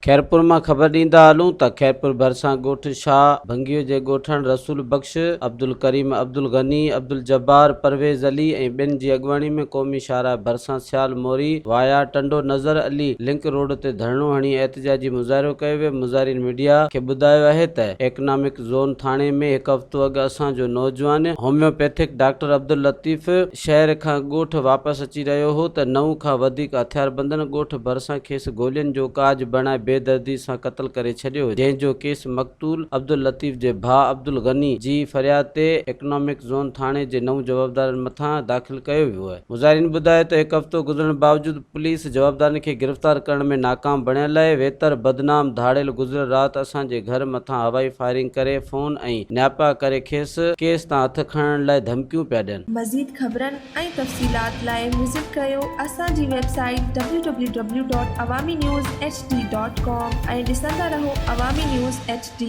खैरपुर में खबर ॾींदा हलूं त खैरपुर भरसा ॻोठ शाह भंगियो जे ॻोठण रसूल बख्श, अब्दुल करीम, अब्दुल गनी, अब्दुल जब्बार, परवेज़ अली ऐं ॿिनि जी अॻुवाणी में क़ौमी शाहराह भरसा सियाल मोरी वाया टंडो नज़र अली लिंक रोड ते धरणो हणी एहतजाजी मुज़ाहिरो कयो वियो। मुज़ाहिरीन मीडिया खे ॿुधायो आहे त इकनॉमिक ज़ोन थाणे में हिकु हफ़्तो अॻु असांजो नौजवान होम्योपैथिक डॉक्टर अब्दुल लतीफ़ शहर खां ॻोठ वापसि अची रहियो हो त 9 खां वधीक हथियारबंदनि ॻोठ भरसा खेसि गोलियुनि जो काज बणाए बेदर्दी सां क़त्ल करे छॾियो, जंहिंजो केस मक़तूल अब्दुल लतीफ़ जे भाउ अब्दुल गनी जी फरियाद ते इकनॉमिक ज़ोन थाणे जे 9 जवाबदारनि मथां दाख़िल कयो वियो आहे। मुज़ाहिरीन ॿुधायो त हिकु हफ़्तो गुज़रण बावजूद पुलिस जवाबदारनि खे गिरफ़्तार करण में नाकाम बणियल आहे। वेतर बदनाम धाड़ेल गुज़िरियल राति असांजे घर मथां हवाई फायरिंग करे फोन ऐं न्यापा करे खेसि केस तां हथ खणण लाइ धमकियूं पिया ॾियनि। मज़ीद ख़बरनि ऐं तफ़सीलात लाइ विज़िट कयो असांजी वेबसाइट www.awamiNewsHD.com ऐं ॾिसंदा रहो अवामी न्यूज़ HD।